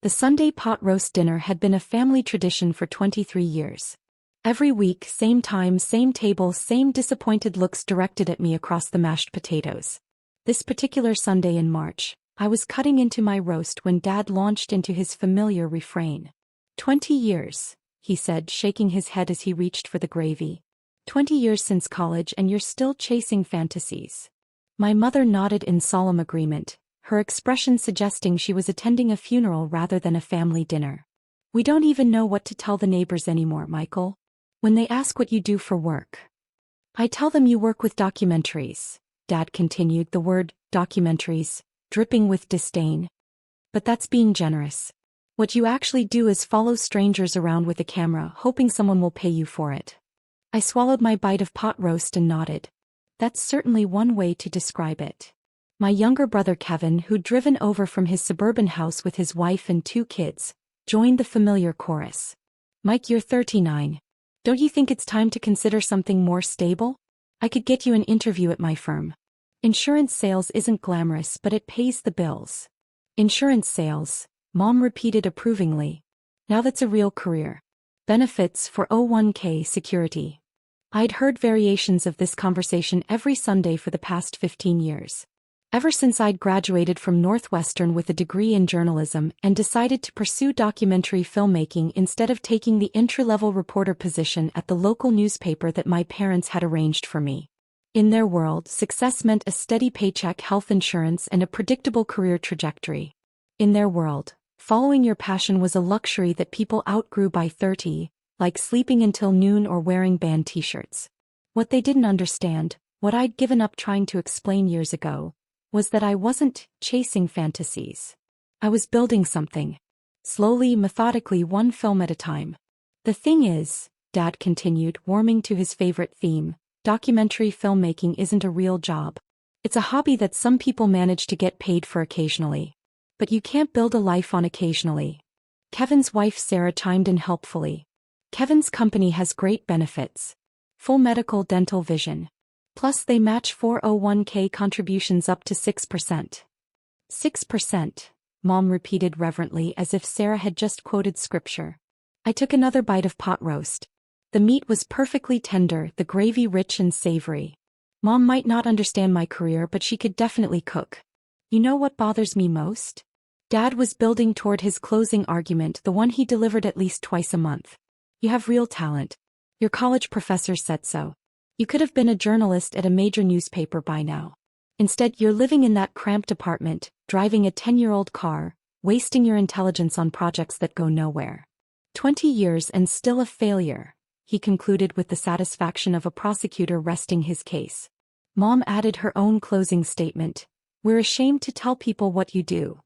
The Sunday pot roast dinner had been a family tradition for 23 years. Every week, same time, same table, same disappointed looks directed at me across the mashed potatoes. This particular Sunday in March, I was cutting into my roast when Dad launched into his familiar refrain. 20 years, he said, shaking his head as he reached for the gravy. 20 years since college and you're still chasing fantasies. My mother nodded in solemn agreement, her expression suggesting she was attending a funeral rather than a family dinner. We don't even know what to tell the neighbors anymore, Michael. When they ask what you do for work, I tell them you work with documentaries, Dad continued, the word documentaries dripping with disdain. But that's being generous. What you actually do is follow strangers around with a camera, hoping someone will pay you for it. I swallowed my bite of pot roast and nodded. That's certainly one way to describe it. My younger brother Kevin, who'd driven over from his suburban house with his wife and 2 kids, joined the familiar chorus. Mike, you're 39. Don't you think it's time to consider something more stable? I could get you an interview at my firm. Insurance sales isn't glamorous, but it pays the bills. Insurance sales, Mom repeated approvingly. Now that's a real career. Benefits, 401k security. I'd heard variations of this conversation every Sunday for the past 15 years. Ever since I'd graduated from Northwestern with a degree in journalism and decided to pursue documentary filmmaking instead of taking the entry-level reporter position at the local newspaper that my parents had arranged for me. In their world, success meant a steady paycheck, health insurance, and a predictable career trajectory. In their world, following your passion was a luxury that people outgrew by 30, like sleeping until noon or wearing band t-shirts. What they didn't understand, what I'd given up trying to explain years ago, was that I wasn't chasing fantasies. I was building something. Slowly, methodically, one film at a time. The thing is, Dad continued, warming to his favorite theme, documentary filmmaking isn't a real job. It's a hobby that some people manage to get paid for occasionally. But you can't build a life on occasionally. Kevin's wife Sarah chimed in helpfully. Kevin's company has great benefits. Full medical, dental, vision. Plus they match 401k contributions up to 6%. 6%, Mom repeated reverently as if Sarah had just quoted scripture. I took another bite of pot roast. The meat was perfectly tender, the gravy rich and savory. Mom might not understand my career, but she could definitely cook. You know what bothers me most? Dad was building toward his closing argument, the one he delivered at least twice a month. You have real talent. Your college professor said so. You could have been a journalist at a major newspaper by now. Instead, you're living in that cramped apartment, driving a 10-year-old car, wasting your intelligence on projects that go nowhere. 20 years and still a failure, he concluded with the satisfaction of a prosecutor resting his case. Mom added her own closing statement. We're ashamed to tell people what you do.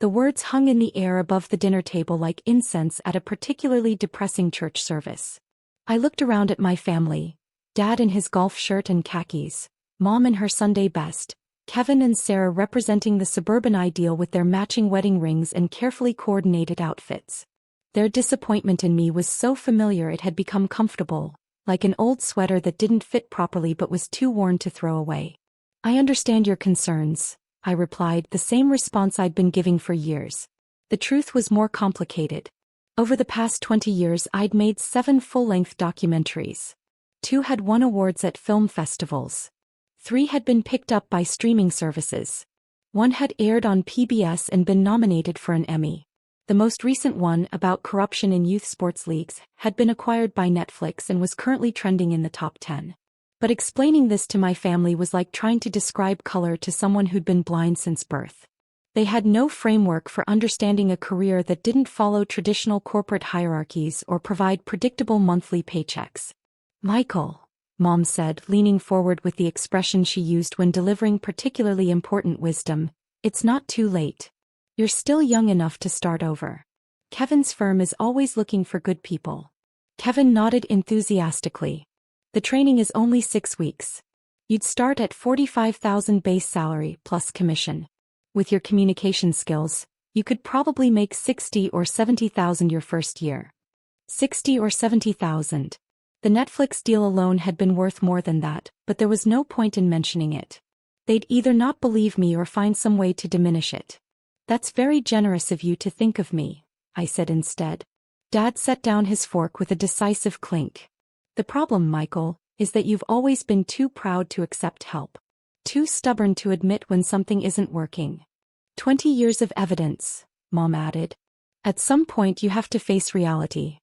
The words hung in the air above the dinner table like incense at a particularly depressing church service. I looked around at my family. Dad in his golf shirt and khakis, Mom in her Sunday best, Kevin and Sarah representing the suburban ideal with their matching wedding rings and carefully coordinated outfits. Their disappointment in me was so familiar it had become comfortable, like an old sweater that didn't fit properly but was too worn to throw away. I understand your concerns, I replied, the same response I'd been giving for years. The truth was more complicated. Over the past 20 years I'd made 7 full-length documentaries. 2 had won awards at film festivals. 3 had been picked up by streaming services. 1 had aired on PBS and been nominated for an Emmy. The most recent one, about corruption in youth sports leagues, had been acquired by Netflix and was currently trending in the top 10. But explaining this to my family was like trying to describe color to someone who'd been blind since birth. They had no framework for understanding a career that didn't follow traditional corporate hierarchies or provide predictable monthly paychecks. Michael, Mom said, leaning forward with the expression she used when delivering particularly important wisdom, it's not too late. You're still young enough to start over. Kevin's firm is always looking for good people. Kevin nodded enthusiastically. The training is only 6 weeks. You'd start at $45,000 base salary plus commission. With your communication skills, you could probably make $60,000 or $70,000 your first year. $60,000 or $70,000. The Netflix deal alone had been worth more than that, but there was no point in mentioning it. They'd either not believe me or find some way to diminish it. That's very generous of you to think of me, I said instead. Dad set down his fork with a decisive clink. The problem, Michael, is that you've always been too proud to accept help. Too stubborn to admit when something isn't working. 20 years of evidence, Mom added. At some point you have to face reality.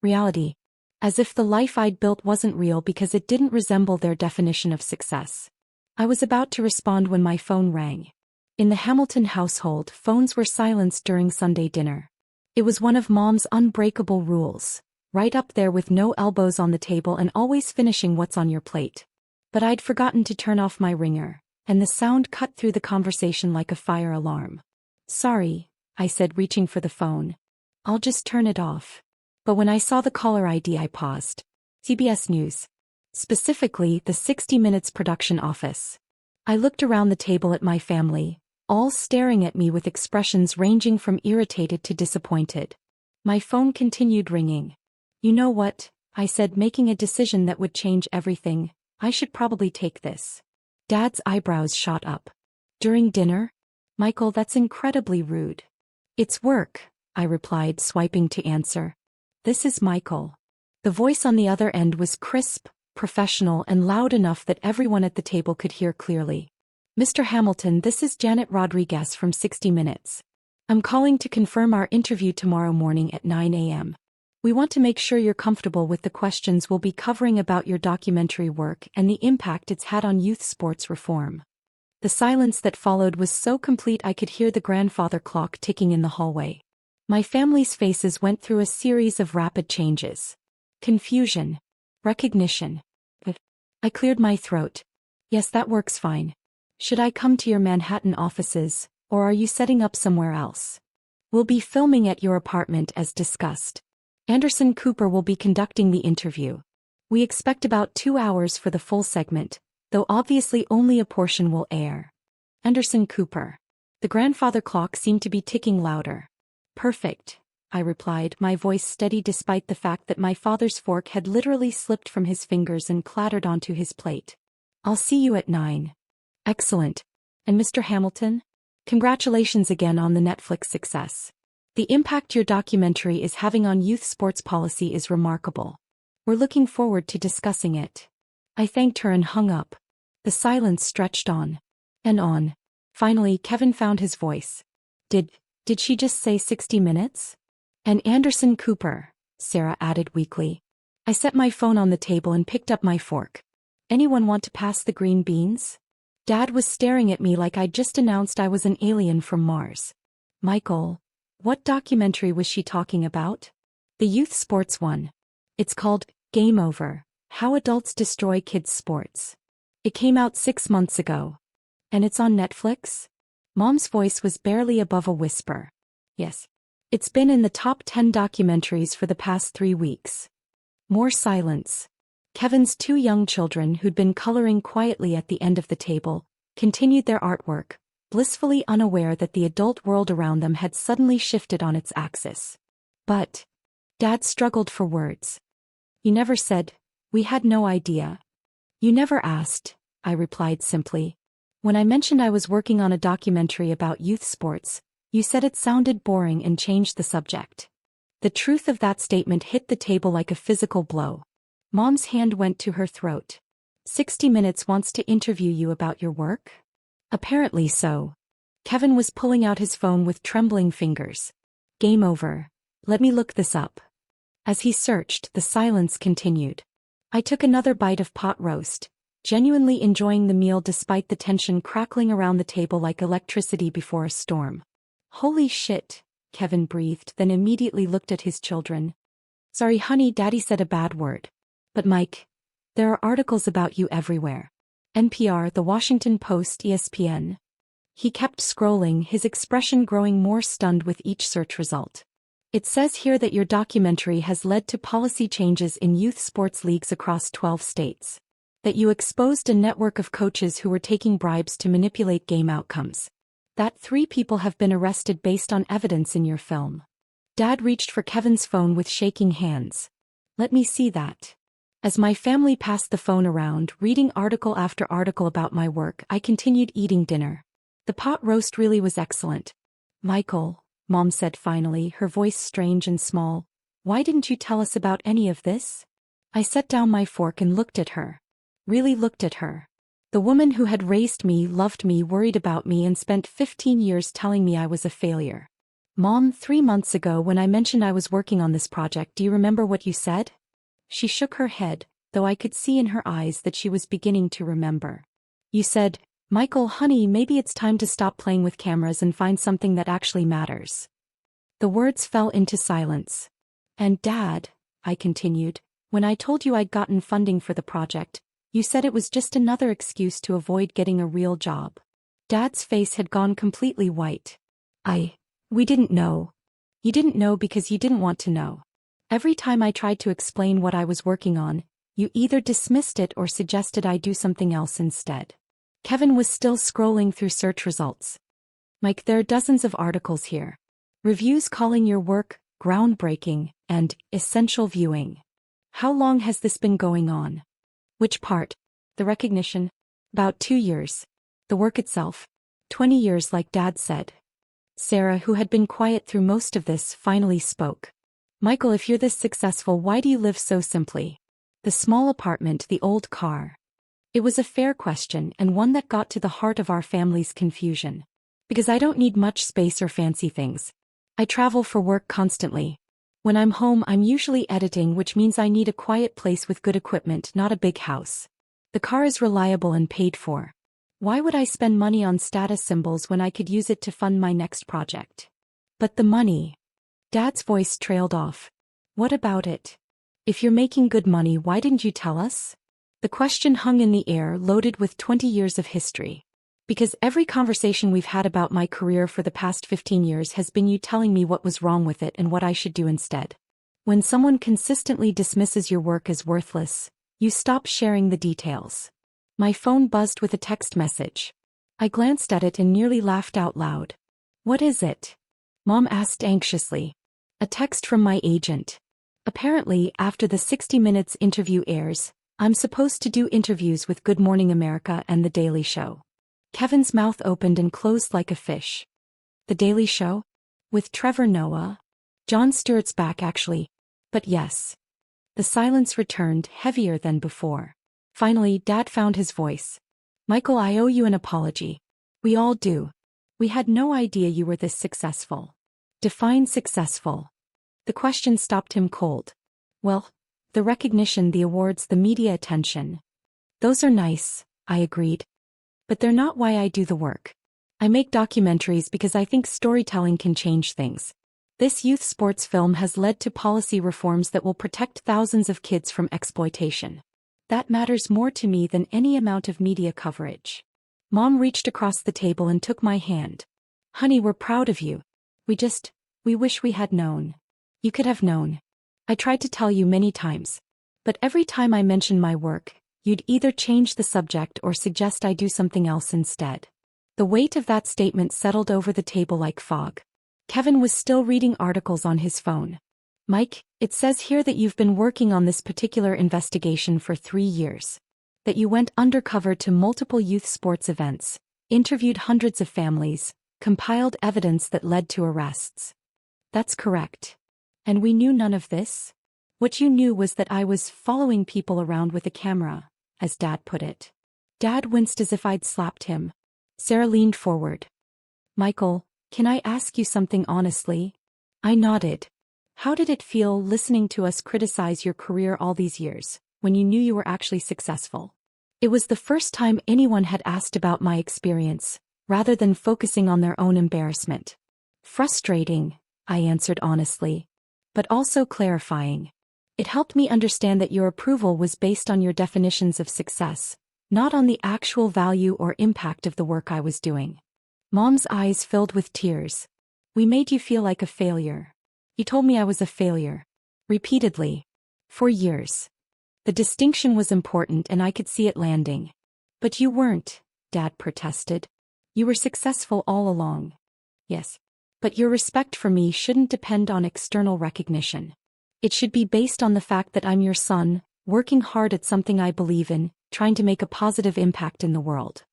Reality. As if the life I'd built wasn't real because it didn't resemble their definition of success. I was about to respond when my phone rang. In the Hamilton household, phones were silenced during Sunday dinner. It was one of Mom's unbreakable rules, right up there with no elbows on the table and always finishing what's on your plate. But I'd forgotten to turn off my ringer, and the sound cut through the conversation like a fire alarm. Sorry, I said, reaching for the phone. I'll just turn it off. But when I saw the caller ID, I paused. CBS News. Specifically, the 60 Minutes production office. I looked around the table at my family, all staring at me with expressions ranging from irritated to disappointed. My phone continued ringing. You know what? I said, making a decision that would change everything. I should probably take this. Dad's eyebrows shot up. During dinner? Michael, that's incredibly rude. It's work, I replied, swiping to answer. This is Michael. The voice on the other end was crisp, professional, and loud enough that everyone at the table could hear clearly. Mr. Hamilton, this is Janet Rodriguez from 60 Minutes. I'm calling to confirm our interview tomorrow morning at 9 a.m. We want to make sure you're comfortable with the questions we'll be covering about your documentary work and the impact it's had on youth sports reform. The silence that followed was so complete I could hear the grandfather clock ticking in the hallway. My family's faces went through a series of rapid changes. Confusion. Recognition. I cleared my throat. Yes, that works fine. Should I come to your Manhattan offices, or are you setting up somewhere else? We'll be filming at your apartment as discussed. Anderson Cooper will be conducting the interview. We expect about 2 hours for the full segment, though obviously only a portion will air. Anderson Cooper. The grandfather clock seemed to be ticking louder. Perfect, I replied, my voice steady despite the fact that my father's fork had literally slipped from his fingers and clattered onto his plate. I'll see you at 9. Excellent. And Mr. Hamilton? Congratulations again on the Netflix success. The impact your documentary is having on youth sports policy is remarkable. We're looking forward to discussing it. I thanked her and hung up. The silence stretched on. And on. Finally, Kevin found his voice. Did she just say 60 minutes? And Anderson Cooper, Sarah added weakly. I set my phone on the table and picked up my fork. Anyone want to pass the green beans? Dad was staring at me like I'd just announced I was an alien from Mars. Michael, what documentary was she talking about? The youth sports one. It's called Game Over: How Adults Destroy Kids' Sports. It came out 6 months ago. And it's on Netflix? Mom's voice was barely above a whisper. Yes. It's been in the top 10 documentaries for the past 3 weeks. More silence. Kevin's 2 young children, who'd been coloring quietly at the end of the table, continued their artwork, blissfully unaware that the adult world around them had suddenly shifted on its axis. But Dad struggled for words. You never said, we had no idea. You never asked, I replied simply. When I mentioned I was working on a documentary about youth sports, you said it sounded boring and changed the subject. The truth of that statement hit the table like a physical blow. Mom's hand went to her throat. 60 Minutes wants to interview you about your work? Apparently so. Kevin was pulling out his phone with trembling fingers. Game over. Let me look this up. As he searched, the silence continued. I took another bite of pot roast, genuinely enjoying the meal despite the tension crackling around the table like electricity before a storm. Holy shit, Kevin breathed, then immediately looked at his children. Sorry honey, Daddy said a bad word. But Mike, there are articles about you everywhere. NPR, The Washington Post, ESPN. He kept scrolling, his expression growing more stunned with each search result. It says here that your documentary has led to policy changes in youth sports leagues across 12 states. That you exposed a network of coaches who were taking bribes to manipulate game outcomes. That 3 people have been arrested based on evidence in your film. Dad reached for Kevin's phone with shaking hands. Let me see that. As my family passed the phone around, reading article after article about my work, I continued eating dinner. The pot roast really was excellent. Michael, Mom said finally, her voice strange and small. Why didn't you tell us about any of this? I set down my fork and looked at her. Really looked at her. The woman who had raised me, loved me, worried about me, and spent 15 years telling me I was a failure. Mom, 3 months ago when I mentioned I was working on this project, do you remember what you said? She shook her head, though I could see in her eyes that she was beginning to remember. You said, Michael, honey, maybe it's time to stop playing with cameras and find something that actually matters. The words fell into silence. And Dad, I continued, when I told you I'd gotten funding for the project, you said it was just another excuse to avoid getting a real job. Dad's face had gone completely white. We didn't know. You didn't know because you didn't want to know. Every time I tried to explain what I was working on, you either dismissed it or suggested I do something else instead. Kevin was still scrolling through search results. Mike, there are dozens of articles here. Reviews calling your work groundbreaking and essential viewing. How long has this been going on? Which part? The recognition? About 2 years. The work itself? 20 years, like Dad said. Sarah, who had been quiet through most of this, finally spoke. Michael, if you're this successful, why do you live so simply? The small apartment, the old car. It was a fair question and one that got to the heart of our family's confusion. Because I don't need much space or fancy things. I travel for work constantly. When I'm home, I'm usually editing, which means I need a quiet place with good equipment, not a big house. The car is reliable and paid for. Why would I spend money on status symbols when I could use it to fund my next project? But the money. Dad's voice trailed off. What about it? If you're making good money, why didn't you tell us? The question hung in the air, loaded with 20 years of history. Because every conversation we've had about my career for the past 15 years has been you telling me what was wrong with it and what I should do instead. When someone consistently dismisses your work as worthless, you stop sharing the details. My phone buzzed with a text message. I glanced at it and nearly laughed out loud. What is it? Mom asked anxiously. A text from my agent. Apparently, after the 60 Minutes interview airs, I'm supposed to do interviews with Good Morning America and The Daily Show. Kevin's mouth opened and closed like a fish. The Daily Show? With Trevor Noah? Jon Stewart's back, actually. But yes. The silence returned, heavier than before. Finally, Dad found his voice. Michael, I owe you an apology. We all do. We had no idea you were this successful. Define successful. The question stopped him cold. Well, the recognition, the awards, the media attention. Those are nice, I agreed. But they're not why I do the work. I make documentaries because I think storytelling can change things. This youth sports film has led to policy reforms that will protect thousands of kids from exploitation. That matters more to me than any amount of media coverage. Mom reached across the table and took my hand. Honey, we're proud of you. We wish we had known. You could have known. I tried to tell you many times. But every time I mentioned my work, you'd either change the subject or suggest I do something else instead. The weight of that statement settled over the table like fog. Kevin was still reading articles on his phone. Mike, it says here that you've been working on this particular investigation for 3 years. That you went undercover to multiple youth sports events, interviewed hundreds of families, compiled evidence that led to arrests. That's correct. And we knew none of this? What you knew was that I was following people around with a camera, as Dad put it. Dad winced as if I'd slapped him. Sarah leaned forward. Michael, can I ask you something honestly? I nodded. How did it feel listening to us criticize your career all these years, when you knew you were actually successful? It was the first time anyone had asked about my experience, rather than focusing on their own embarrassment. Frustrating, I answered honestly, but also clarifying. It helped me understand that your approval was based on your definitions of success, not on the actual value or impact of the work I was doing. Mom's eyes filled with tears. We made you feel like a failure. You told me I was a failure. Repeatedly. For years. The distinction was important and I could see it landing. But you weren't, Dad protested. You were successful all along. Yes. But your respect for me shouldn't depend on external recognition. It should be based on the fact that I'm your son, working hard at something I believe in, trying to make a positive impact in the world.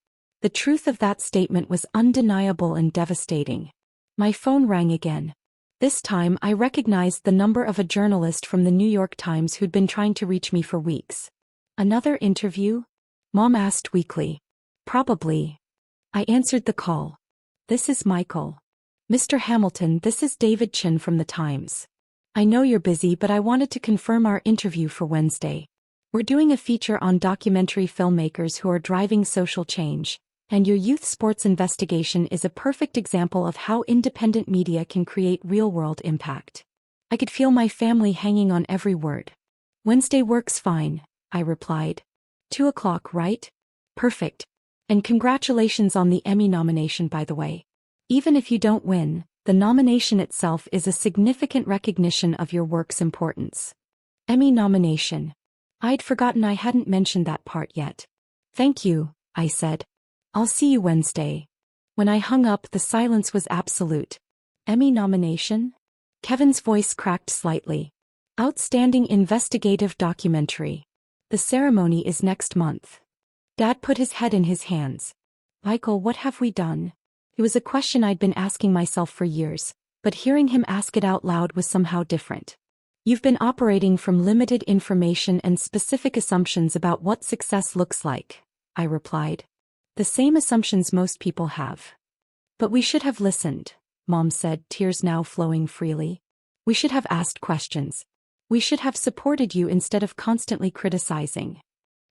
The truth of that statement was undeniable and devastating. My phone rang again. This time I recognized the number of a journalist from the New York Times who'd been trying to reach me for weeks. Another interview? Mom asked weakly. Probably. I answered the call. This is Michael. Mr. Hamilton, this is David Chin from the Times. I know you're busy, but I wanted to confirm our interview for Wednesday. We're doing a feature on documentary filmmakers who are driving social change, and your youth sports investigation is a perfect example of how independent media can create real-world impact. I could feel my family hanging on every word. Wednesday works fine, I replied. 2 o'clock, right? Perfect. And congratulations on the Emmy nomination, by the way. Even if you don't win, the nomination itself is a significant recognition of your work's importance. Emmy nomination. I'd forgotten I hadn't mentioned that part yet. Thank you, I said. I'll see you Wednesday. When I hung up, the silence was absolute. Emmy nomination? Kevin's voice cracked slightly. Outstanding investigative documentary. The ceremony is next month. Dad put his head in his hands. Michael, what have we done? It was a question I'd been asking myself for years, but hearing him ask it out loud was somehow different. You've been operating from limited information and specific assumptions about what success looks like, I replied. The same assumptions most people have. But we should have listened, Mom said, tears now flowing freely. We should have asked questions. We should have supported you instead of constantly criticizing.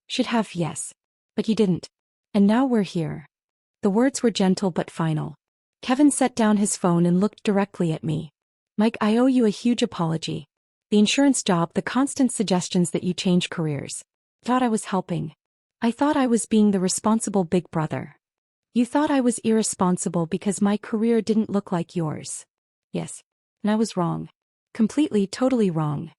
Should have, yes. But you didn't. And now we're here. The words were gentle but final. Kevin set down his phone and looked directly at me. Mike, I owe you a huge apology. The insurance job, the constant suggestions that you change careers. Thought I was helping. I thought I was being the responsible big brother. You thought I was irresponsible because my career didn't look like yours. Yes. And I was wrong. Completely, totally wrong.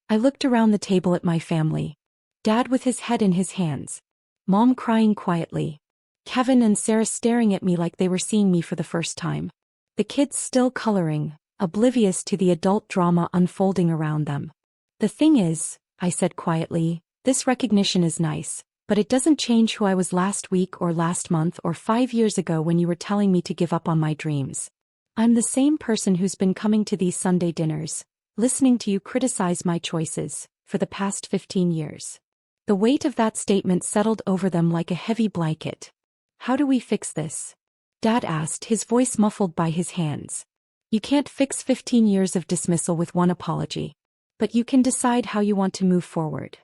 I looked around the table at my family. Dad with his head in his hands. Mom crying quietly. Kevin and Sarah staring at me like they were seeing me for the first time. The kids still coloring, oblivious to the adult drama unfolding around them. The thing is, I said quietly, this recognition is nice, but it doesn't change who I was last week or last month or 5 years ago when you were telling me to give up on my dreams. I'm the same person who's been coming to these Sunday dinners, listening to you criticize my choices, for the past 15 years. The weight of that statement settled over them like a heavy blanket. How do we fix this? Dad asked, his voice muffled by his hands. You can't fix 15 years of dismissal with one apology. But you can decide how you want to move forward.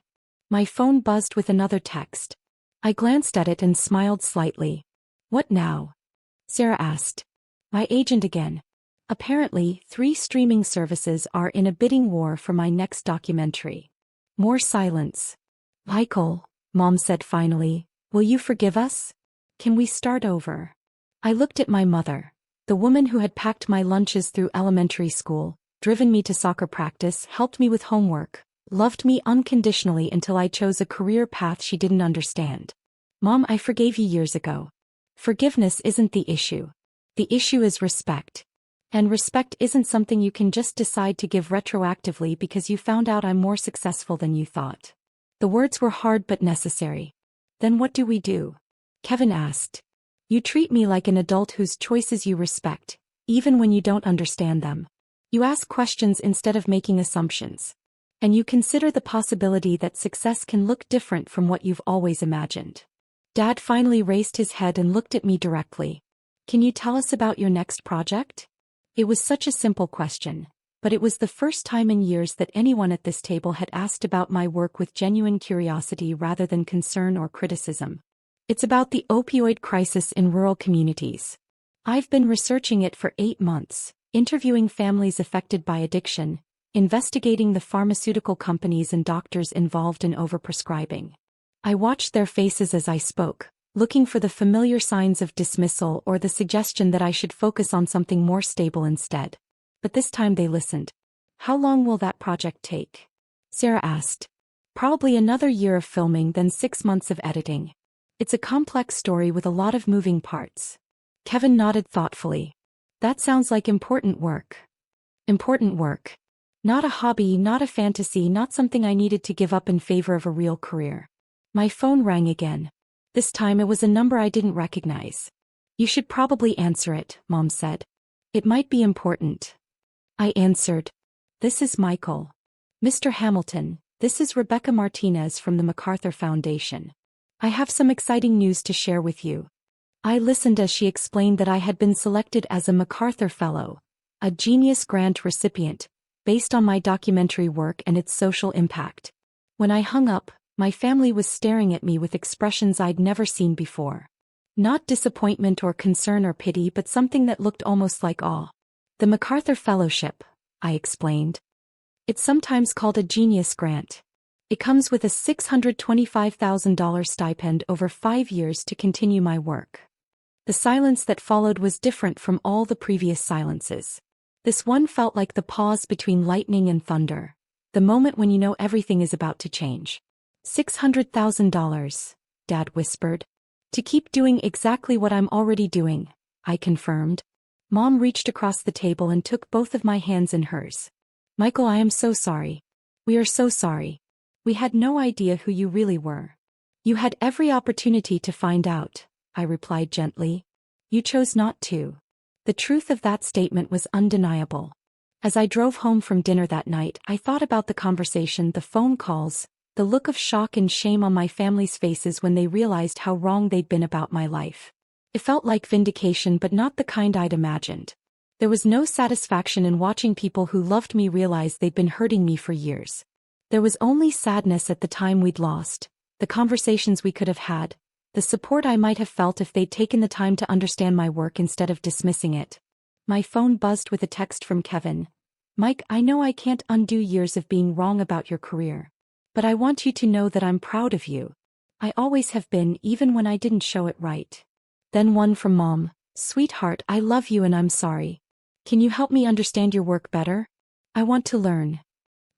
My phone buzzed with another text. I glanced at it and smiled slightly. What now? Sarah asked. My agent again. Apparently, 3 streaming services are in a bidding war for my next documentary. More silence. Michael, Mom said finally, will you forgive us? Can we start over? I looked at my mother, the woman who had packed my lunches through elementary school, driven me to soccer practice, helped me with homework, loved me unconditionally until I chose a career path she didn't understand. Mom, I forgave you years ago. Forgiveness isn't the issue. The issue is respect. And respect isn't something you can just decide to give retroactively because you found out I'm more successful than you thought. The words were hard but necessary. Then what do we do? Kevin asked. You treat me like an adult whose choices you respect, even when you don't understand them. You ask questions instead of making assumptions. And you consider the possibility that success can look different from what you've always imagined. Dad finally raised his head and looked at me directly. Can you tell us about your next project? It was such a simple question, but it was the first time in years that anyone at this table had asked about my work with genuine curiosity rather than concern or criticism. It's about the opioid crisis in rural communities. I've been researching it for 8 months, interviewing families affected by addiction, investigating the pharmaceutical companies and doctors involved in overprescribing. I watched their faces as I spoke, looking for the familiar signs of dismissal or the suggestion that I should focus on something more stable instead. But this time they listened. How long will that project take? Sarah asked. Probably another year of filming, then 6 months of editing. It's a complex story with a lot of moving parts. Kevin nodded thoughtfully. That sounds like important work. Important work. Not a hobby, not a fantasy, not something I needed to give up in favor of a real career. My phone rang again. This time it was a number I didn't recognize. You should probably answer it, Mom said. It might be important. I answered. This is Michael. Mr. Hamilton, this is Rebecca Martinez from the MacArthur Foundation. I have some exciting news to share with you. I listened as she explained that I had been selected as a MacArthur Fellow, a Genius Grant recipient, based on my documentary work and its social impact. When I hung up, my family was staring at me with expressions I'd never seen before. Not disappointment or concern or pity, but something that looked almost like awe. The MacArthur Fellowship, I explained. It's sometimes called a Genius Grant. It comes with a $625,000 stipend over 5 years to continue my work. The silence that followed was different from all the previous silences. This one felt like the pause between lightning and thunder, the moment when you know everything is about to change. $600,000, Dad whispered. To keep doing exactly what I'm already doing, I confirmed. Mom reached across the table and took both of my hands in hers. Michael, I am so sorry. We are so sorry. We had no idea who you really were. You had every opportunity to find out, I replied gently. You chose not to. The truth of that statement was undeniable. As I drove home from dinner that night, I thought about the conversation, the phone calls, the look of shock and shame on my family's faces when they realized how wrong they'd been about my life. It felt like vindication, but not the kind I'd imagined. There was no satisfaction in watching people who loved me realize they'd been hurting me for years. There was only sadness at the time we'd lost, the conversations we could have had, the support I might have felt if they'd taken the time to understand my work instead of dismissing it. My phone buzzed with a text from Kevin. Mike, I know I can't undo years of being wrong about your career. But I want you to know that I'm proud of you. I always have been, even when I didn't show it right. Then one from Mom. Sweetheart, I love you and I'm sorry. Can you help me understand your work better? I want to learn.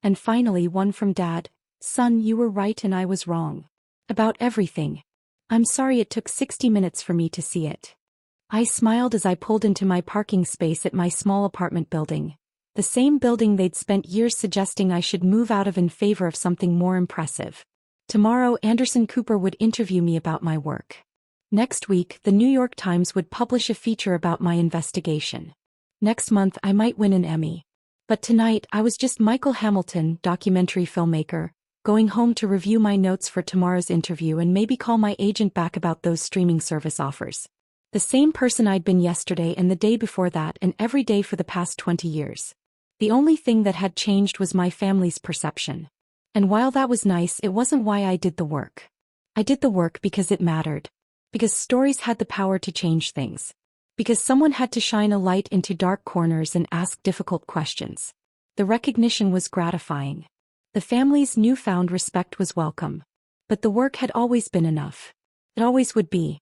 And finally one from Dad. Son, you were right and I was wrong. About everything. I'm sorry it took 60 minutes for me to see it. I smiled as I pulled into my parking space at my small apartment building. The same building they'd spent years suggesting I should move out of in favor of something more impressive. Tomorrow Anderson Cooper would interview me about my work. Next week the New York Times would publish a feature about my investigation. Next month I might win an Emmy. But tonight I was just Michael Hamilton, documentary filmmaker, going home to review my notes for tomorrow's interview and maybe call my agent back about those streaming service offers. The same person I'd been yesterday and the day before that and every day for the past 20 years. The only thing that had changed was my family's perception. And while that was nice, it wasn't why I did the work. I did the work because it mattered. Because stories had the power to change things. Because someone had to shine a light into dark corners and ask difficult questions. The recognition was gratifying. The family's newfound respect was welcome. But the work had always been enough. It always would be.